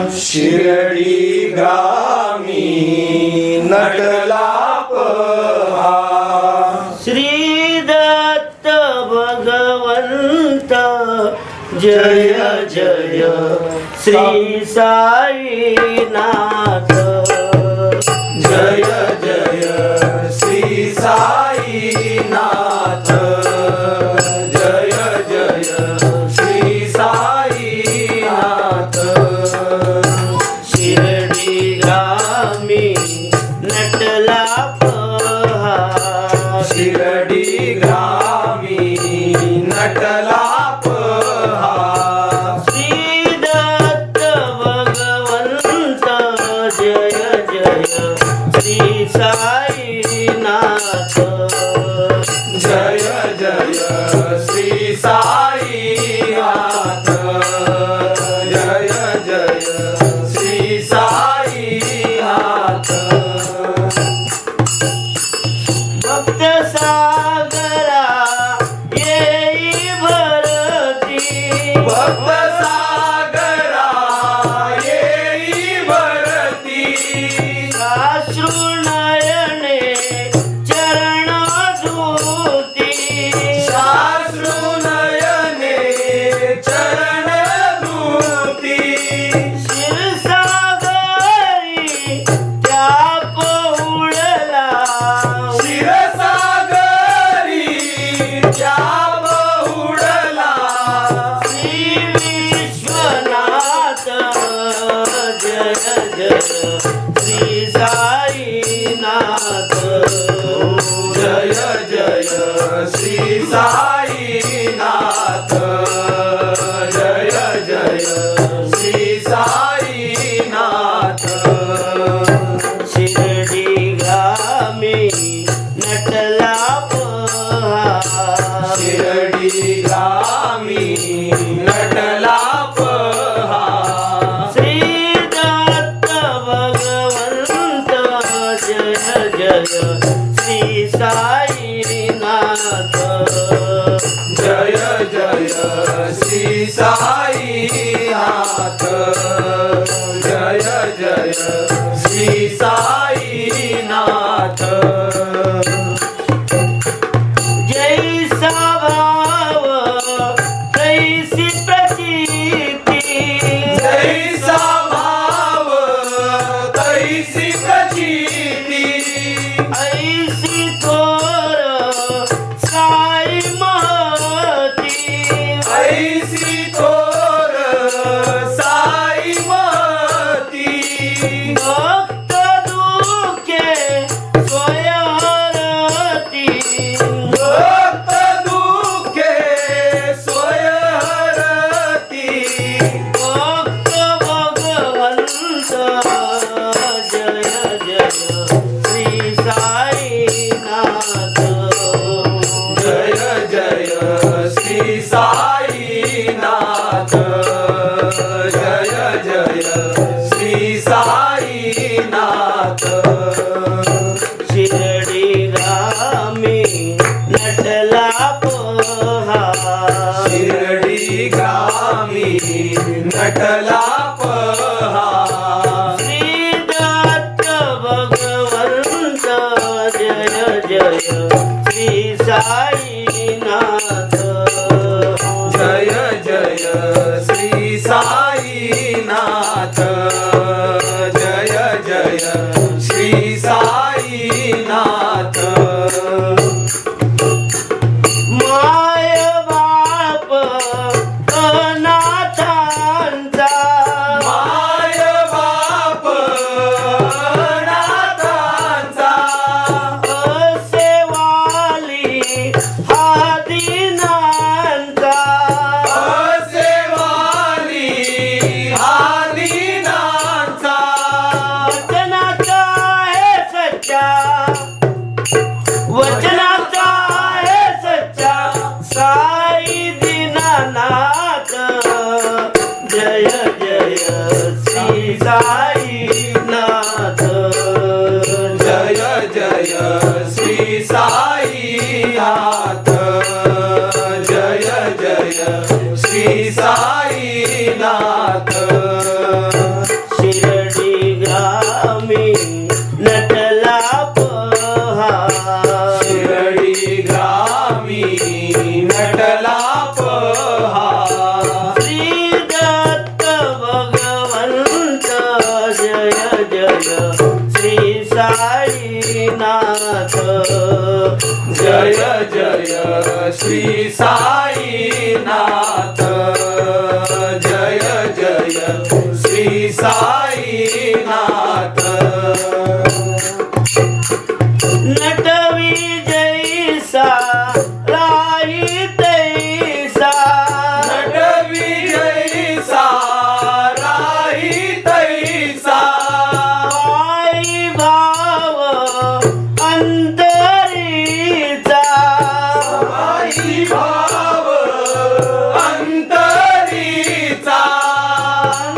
शिर्डी ग्रामी नटला पहा श्री दत्त भगवंत जय जय श्री साईनाथ जय जय श्री साईनाथ जय जय श्री साईनाथ शिर्डी ग्रामी नटला पहा शिर्डी ग्रामी नटला पहा श्री दत्त भगवंत जय जय श्री साईनाथ जय जय श्री साईनाथ जय जय श्री साईनाथ भक्त सागरा येई भरती भक्त सागरा येई भरती साश्रु नयने चरण धुती साश्रु नयने चरण धुती क्षीरसागरी त्या पहुडला क्षीरसागरी त्या बहुडला श्री विश्वनाथ जय जय श्री साईनाथ जय जय श्री साईनाथ जय जय श्री साईनाथ शिर्डी ग्रामी नटला पहा शिर्डी ग्रामी नटला पहा श्री दत्त भगवंत जय जय श्री साईनाथ जय जय श्री साईनाथ जय जय श्री साईनाथ जैसा भाव तैसी प्रचिती जैसा भाव तैसी प्रचिती ऐसी थोर साई महती ऐसी थोर साई महती भक्त दुखे स्वयंरती भक्त दुखे स्वयंरती भक्त भगवंत जय जय श्री साईनाथ जय जय श्री साईनाथ जय जय श्री साईनाथ शिर्डी ग्रामी नटला पहा शिर्डी ग्रामी नटला पहा श्री दत्त भगवंत जय जय श्री साईनाथ जय जय श्री साईनाथ जय जय श्री साईनाथ माय बाप अनाथांचा माय बाप नाथांचा असेवाली हा दीनांचा असेवाली हा दीनांचा वचनाचा आहे सच्चा वचनाचा आहे सच्चा साई दीनानाथ जय जय श्री साईनाथ जय जय श्री साईनाथ जय जय श्री साईनाथ श्री साईनाथ जय जय श्री साईनाथ जय जय श्री साईनाथ नटवी जैसा राही तैसा नटवी जैसा राही तैसा आई भाव अंतरीचा आई भाव अंतरीचा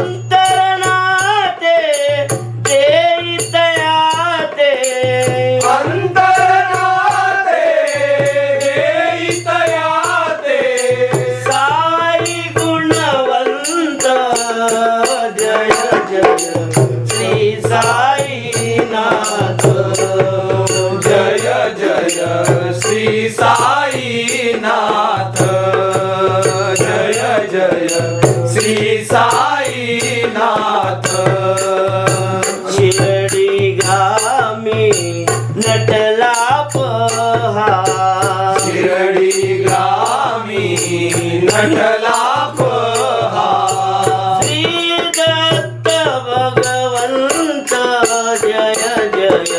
अंतरनाते देई तयाते अंतरनाते देईतयाते साई गुणवंत जय जय श्री साईनाथ जय जय श्री साईनाथ जय जय श्री साईनाथ शिरडी गामी नटला पहा शिरडी ग्रामी नटला पहा श्री दत्त भगवंत जय जय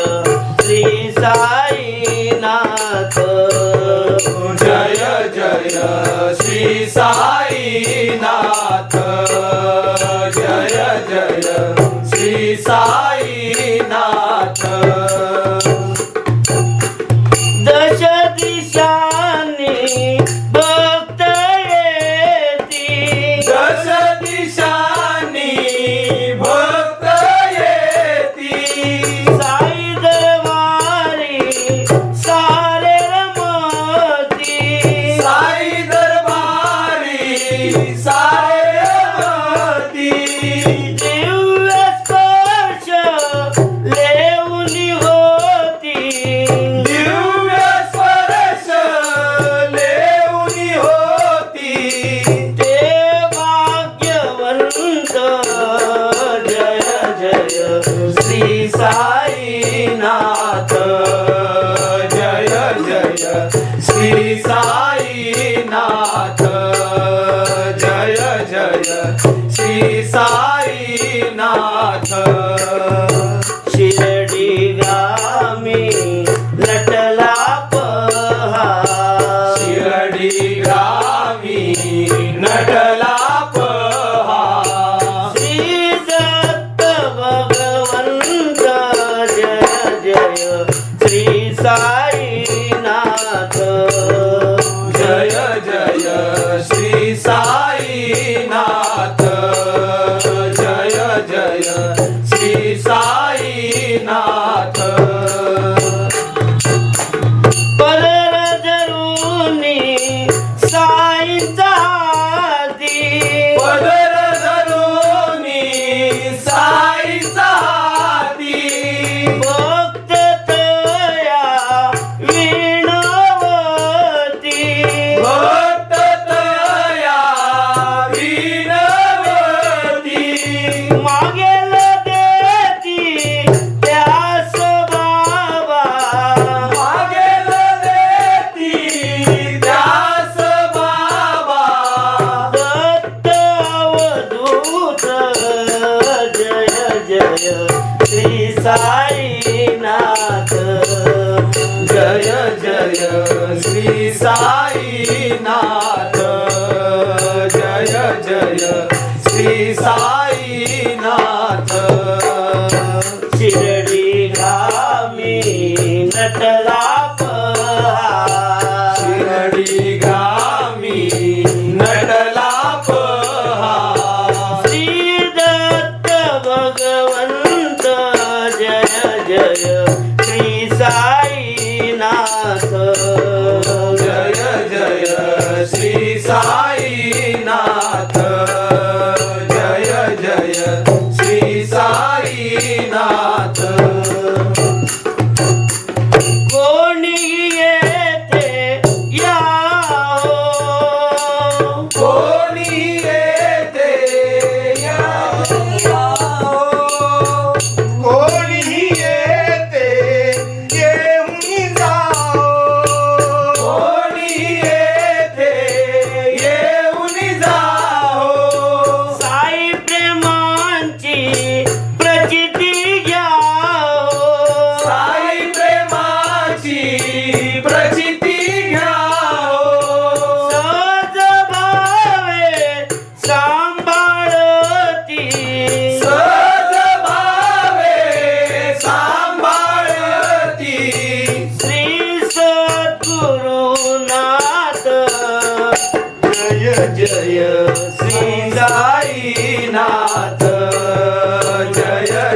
श्री साईनाथ जय जय श्री साईनाथ जय जय श्री साईनाथ दश दिशांनी भक्त येती दश दिशांनी भक्त येती साई दरबारी सारे रमती साई दरबारी सारेवती दिव्य स्पर्श लेऊनी होती दिव्य स्पर्श लेऊनी होती ते भाग्यवंत जय जय श्री साईनाथ जय जय श्री साईनाथ जय जय श्री साईनाथ शिरडी गामी नटला पहा शिरडी ग्रामी नटला पहा श्री दत्त भगवंत जय जय श्री साईनाथ जय जय श्री साईनाथ जय जय श्री साईनाथ परर धरुनी साईचा हाती पदर धरुनी साईचा हाती भक्त तया विणवती भक्त तया विनवती मागेल देती त्यास बाबा मागेल देती त्यास बाबा दत्त अवधूत जय जय श्री साईनाथ जय जय श्री साईनाथ जय जय श्री साईनाथ शिरडी गामी नटला पहा शिरडी ग्रामी नटला पहा श्री दत्त भगवंत जय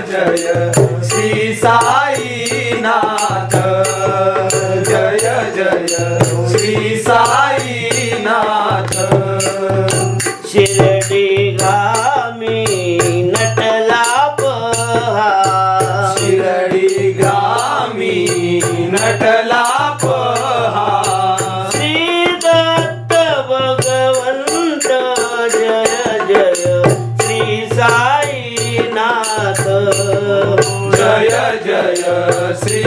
जय श्री साईनाथ जय जय श्री साईनाथ शिर्डीगामी नटला पहा शिर्डी ग्रामी नटला पहा श्री दत्त भगवंत जय जय श्री साईनाथ जय जय श्री